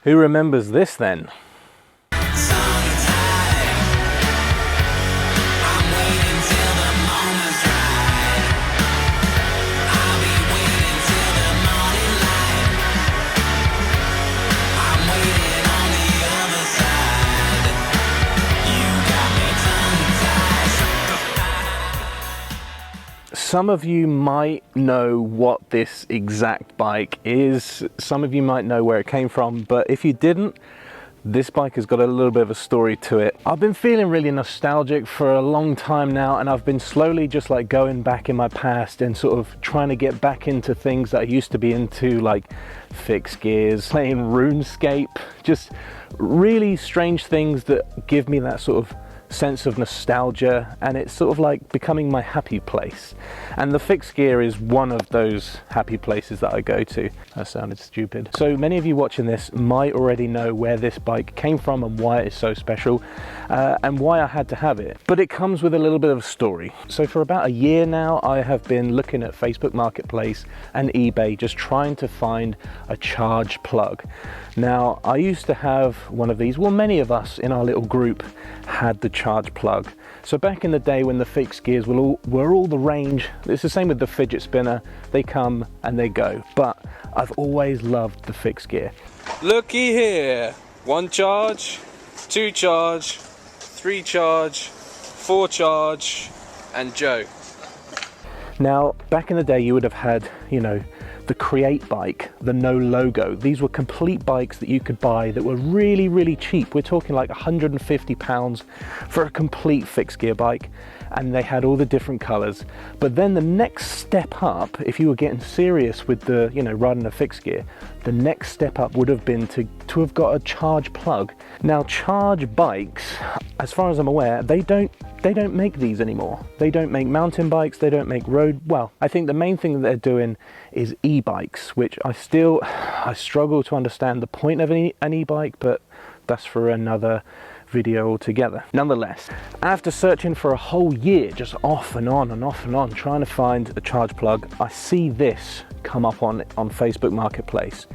Who remembers this then? Some of you might know what this exact bike is. Some of you might know where it came from, but if you didn't, this bike has got a little bit of a story to it. I've been feeling really nostalgic for a long time now, and I've been slowly just like going back in my past and sort of trying to get back into things that I used to be into, like fixed gears, playing RuneScape, just really strange things that give me that sort of sense of nostalgia, and it's sort of like becoming my happy place. And the fixed gear is one of those happy places that I go to. That sounded stupid. So many of you watching this might already know where this bike came from and why it is so special, and why I had to have it. But it comes with a little bit of a story. So for about a year now, I have been looking at Facebook Marketplace and eBay, just trying to find a charge plug. Now, I used to have one of these. Well, many of us in our little group had the charge plug. So back in the day when the fixed gears were all the rage, it's the same with the fidget spinner. They come and they go. But I've always loved the fixed gear. Looky here. 1 charge, 2 charge, 3 charge, 4 charge, and Joe. Now, back in the day, you would have had, you know, the Create bike, the no logo. These were complete bikes that you could buy that were really, really cheap. We're talking like £150 for a complete fixed gear bike, and they had all the different colors. But then the next step up, if you were getting serious with the, you know, riding a fixed gear, the next step up would have been to have got a charge plug. Now, charge bikes, as far as I'm aware, they don't make these anymore. They don't make mountain bikes, they don't make road. Well, I think the main thing that they're doing is e-bikes, which I struggle to understand the point of an e-bike, but that's for another video altogether. Nonetheless, after searching for a whole year, just off and on and off and on, trying to find a charge plug, I see this come up on Facebook Marketplace,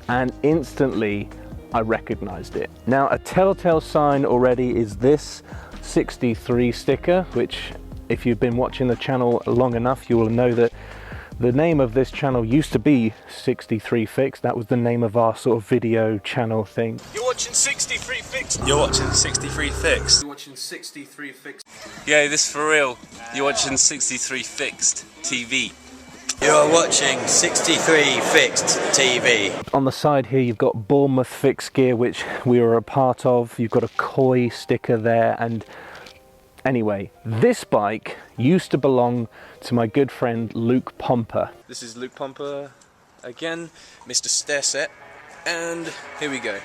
and instantly I recognized it. Now, a telltale sign already is this 63 sticker, which if you've been watching the channel long enough, you will know that the name of this channel used to be 63 Fixed. That was the name of our sort of video channel thing. You're watching 63 Fixed. You're watching 63 Fixed. You're watching 63 Fixed. Yeah, this for real. You're watching 63 Fixed TV. You're watching 63 Fixed TV. On the side here, you've got Bournemouth Fixed Gear, which we were a part of. You've got a Koi sticker there. And anyway, this bike used to belong to my good friend Luke Pomper. This is Luke Pomper again, Mr. Stairset, and here we go.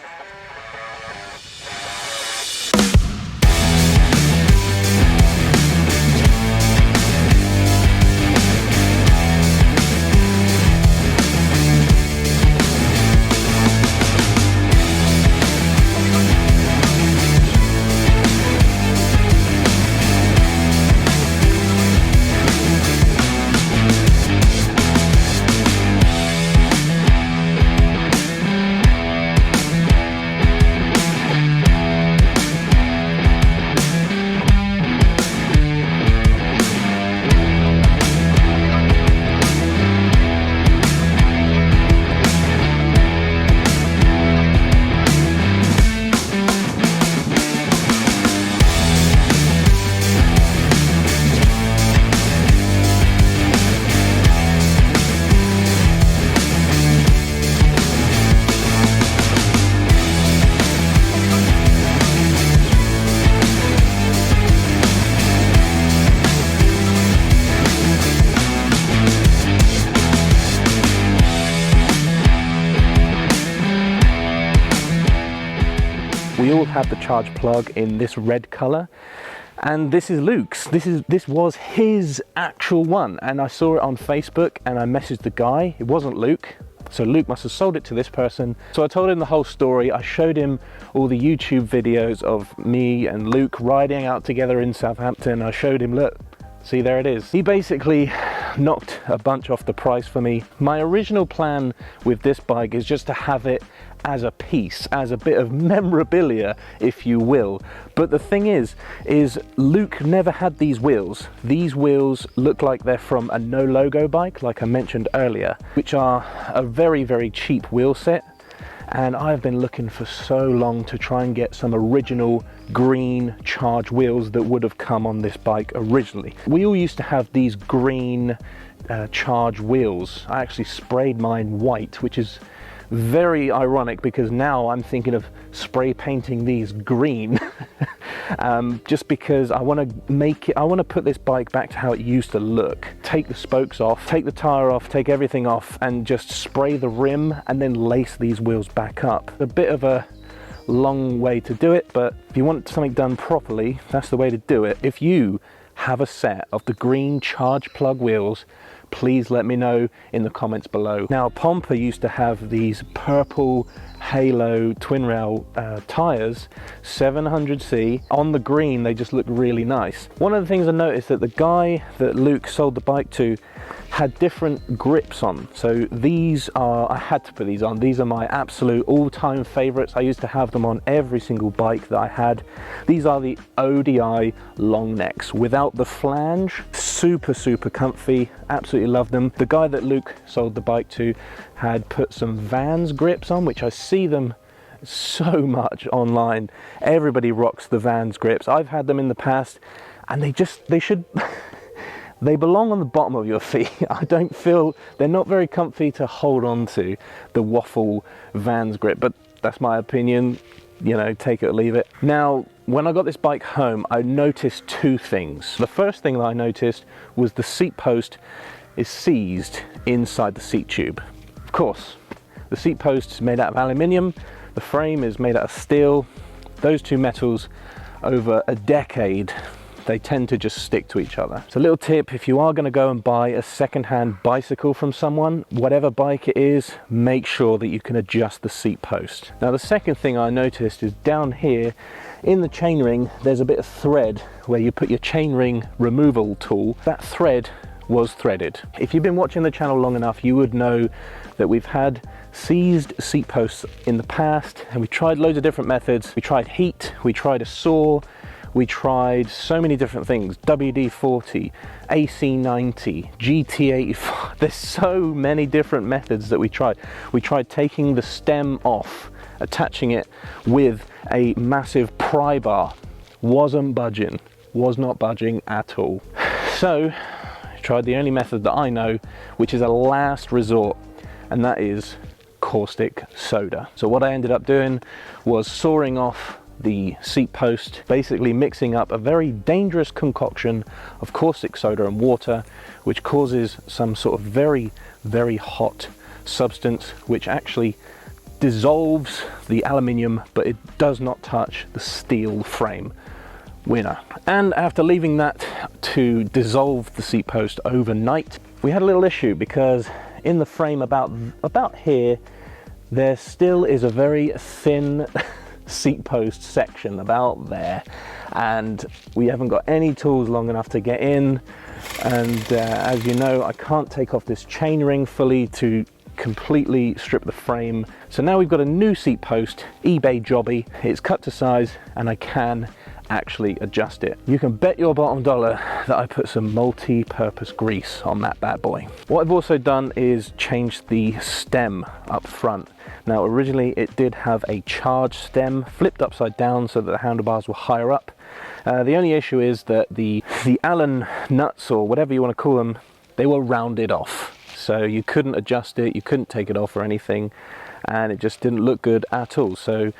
We all have the charge plug in this red color, and this is Luke's. This was his actual one, and I saw it on Facebook and I messaged the guy. It wasn't Luke, so Luke must have sold it to this person. So I told him the whole story. I showed him all the YouTube videos of me and Luke riding out together in Southampton. I showed him, look, see, there it is. He basically knocked a bunch off the price for me. My original plan with this bike is just to have it as a piece, as a bit of memorabilia, if you will. But the thing is Luke never had these wheels. These wheels look like they're from a no logo bike, like I mentioned earlier, which are a very, very cheap wheel set. And I've been looking for so long to try and get some original green charge wheels that would have come on this bike originally. We all used to have these green charge wheels. I actually sprayed mine white, which is very ironic because now I'm thinking of spray painting these green just because I want to put this bike back to how it used to look. Take the spokes off, take the tire off, take everything off, and just spray the rim and then lace these wheels back up. A bit of a long way to do it, but if you want something done properly, that's the way to do it. If you have a set of the green charge plug wheels, please let me know in the comments below. Now, Pompa used to have these purple Halo twin rail tires, 700C. On the green, they just look really nice. One of the things I noticed that the guy that Luke sold the bike to had different grips on. So these are, I had to put these on. These are my absolute all-time favorites. I used to have them on every single bike that I had. These are the ODI long necks without the flange. Super, super comfy. Absolutely love them. The guy that Luke sold the bike to had put some Vans grips on, which I see them so much online. Everybody rocks the Vans grips. I've had them in the past and they should they belong on the bottom of your feet. I don't feel, they're not very comfy to hold on to, the waffle Vans grip, but that's my opinion, you know, take it or leave it. Now, when I got this bike home, I noticed two things. The first thing that I noticed was the seat post is seized inside the seat tube. Of course, the seat post is made out of aluminium, the frame is made out of steel. Those two metals, over a decade, they tend to just stick to each other. So a little tip, if you are going to go and buy a second-hand bicycle from someone, whatever bike it is, make sure that you can adjust the seat post. Now, the second thing I noticed is down here in the chainring, there's a bit of thread where you put your chainring removal tool. That thread was threaded. If you've been watching the channel long enough, you would know that we've had seized seat posts in the past, and we tried loads of different methods. We tried heat, we tried a saw, we tried so many different things, WD-40, AC-90, GT-85. There's so many different methods that we tried. We tried taking the stem off, attaching it with a massive pry bar. Wasn't budging, was not budging at all. So, I tried the only method that I know, which is a last resort, and that is caustic soda. So what I ended up doing was sawing off the seat post, basically mixing up a very dangerous concoction of caustic soda and water, which causes some sort of very, very hot substance, which actually dissolves the aluminium, but it does not touch the steel frame. Winner. And after leaving that to dissolve the seat post overnight, we had a little issue because in the frame about here, there still is a very thin seat post section about there, and we haven't got any tools long enough to get in, and as you know, I can't take off this chain ring fully to completely strip the frame. So now we've got a new seat post, eBay jobby. It's cut to size and I can actually adjust it. You can bet your bottom dollar that I put some multi-purpose grease on that bad boy. What I've also done is change the stem up front. Now originally it did have a charge stem flipped upside down so that the handlebars were higher up. The only issue is that the Allen nuts, or whatever you want to call them, they were rounded off. So you couldn't adjust it, you couldn't take it off or anything, and it just didn't look good at all. So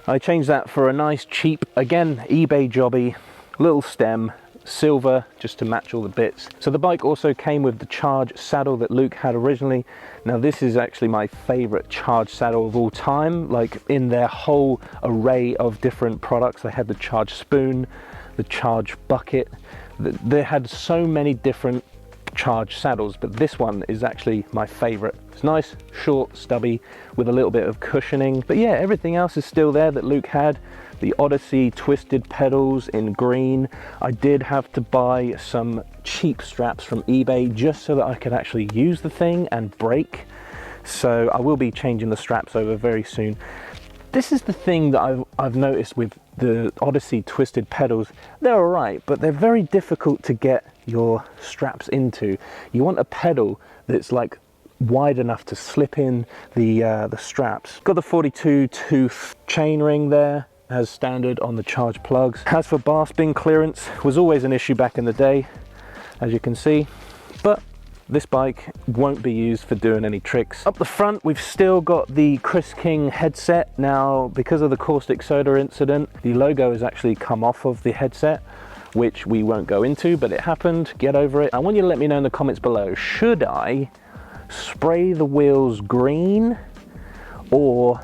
I changed that for a nice cheap, again, eBay jobby, little stem, silver, just to match all the bits. So the bike also came with the charge saddle that Luke had originally. Now this is actually my favorite charge saddle of all time. Like, in their whole array of different products, they had the charge spoon, the charge bucket. They had so many different charge saddles, but this one is actually my favorite. It's nice, short, stubby, with a little bit of cushioning. But yeah, everything else is still there that Luke had. The Odyssey twisted pedals in green. I did have to buy some cheap straps from eBay just so that I could actually use the thing and brake. So I will be changing the straps over very soon. This is the thing that I've noticed with the Odyssey twisted pedals. They're all right, but they're very difficult to get your straps into. You want a pedal that's like wide enough to slip in the straps. Got the 42 tooth chain ring there as standard on the charge plugs. As for bar spin clearance, was always an issue back in the day, as you can see, but this bike won't be used for doing any tricks. Up the front, we've still got the Chris King headset. Now, because of the caustic soda incident, the logo has actually come off of the headset, which we won't go into, but it happened. Get over it. I want you to let me know in the comments below, should I spray the wheels green or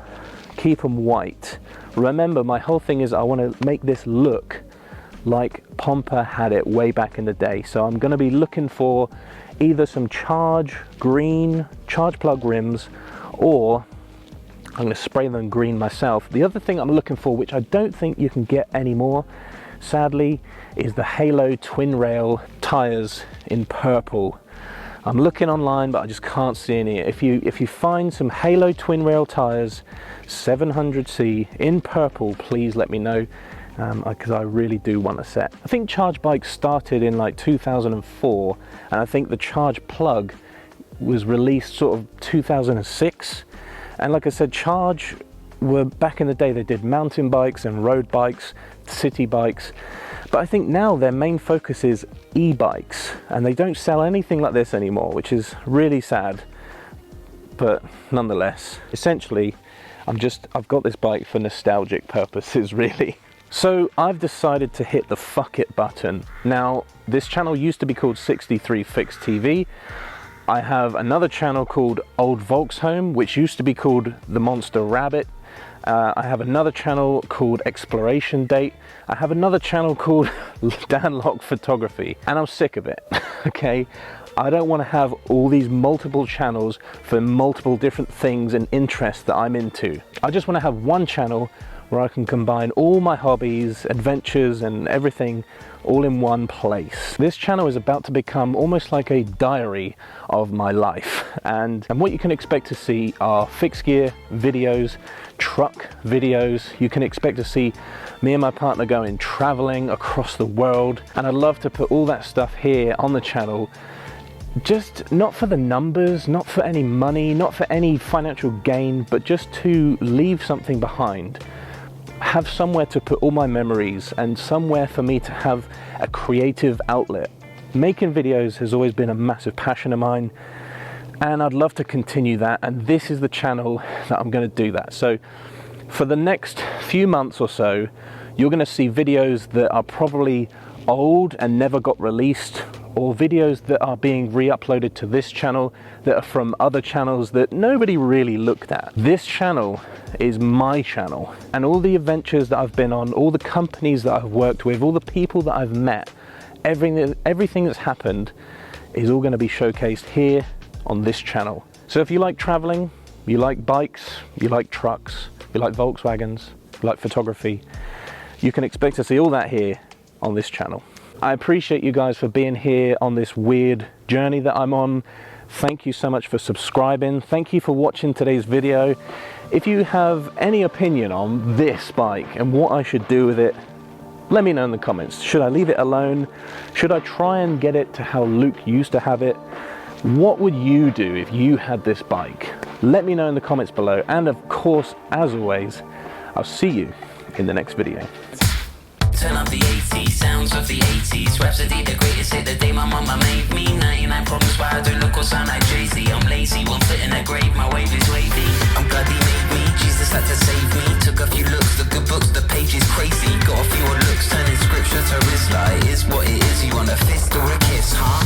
keep them white? Remember, my whole thing is I want to make this look like Pompa had it way back in the day. So I'm going to be looking for either some charge green charge plug rims, or I'm going to spray them green myself. The other thing I'm looking for, which I don't think you can get anymore, sadly, is the Halo twin rail tires in purple. I'm looking online, but I just can't see any. If you find some Halo twin rail tires 700C in purple, please let me know, because I really do want a set. I think charge bikes started in like 2004, and I think the charge plug was released sort of 2006. And like I said, charge were back in the day, they did mountain bikes and road bikes, city bikes. But I think now their main focus is e-bikes, and they don't sell anything like this anymore, which is really sad. But nonetheless, essentially, I've got this bike for nostalgic purposes, really. So I've decided to hit the fuck it button. Now, this channel used to be called 63 Fixed TV. I have another channel called Old Volkshome, which used to be called The Monster Rabbit. I have another channel called Exploration Date. I have another channel called Dan Lock Photography, and I'm sick of it, okay? I don't want to have all these multiple channels for multiple different things and interests that I'm into. I just want to have one channel where I can combine all my hobbies, adventures, and everything all in one place. This channel is about to become almost like a diary of my life, and what you can expect to see are fixed gear videos, truck videos. You can expect to see me and my partner going traveling across the world, and I'd love to put all that stuff here on the channel, just not for the numbers, not for any money, not for any financial gain, but just to leave something behind. Have somewhere to put all my memories and somewhere for me to have a creative outlet. Making videos has always been a massive passion of mine, and I'd love to continue that, and this is the channel that I'm going to do that. So for the next few months or so, you're going to see videos that are probably old and never got released, or videos that are being re-uploaded to this channel that are from other channels that nobody really looked at. This channel is my channel, and all the adventures that I've been on, all the companies that I've worked with, all the people that I've met, everything that's happened is all going to be showcased here on this channel. So if you like traveling, you like bikes, you like trucks, you like Volkswagens, you like photography, you can expect to see all that here on this channel. I appreciate you guys for being here on this weird journey that I'm on. Thank you so much for subscribing. Thank you for watching today's video. If you have any opinion on this bike and what I should do with it, let me know in the comments. Should I leave it alone? Should I try and get it to how Luke used to have it? What would you do if you had this bike? Let me know in the comments below. And of course, as always, I'll see you in the next video. Turn up the 80s, sounds of the 80s, Rhapsody the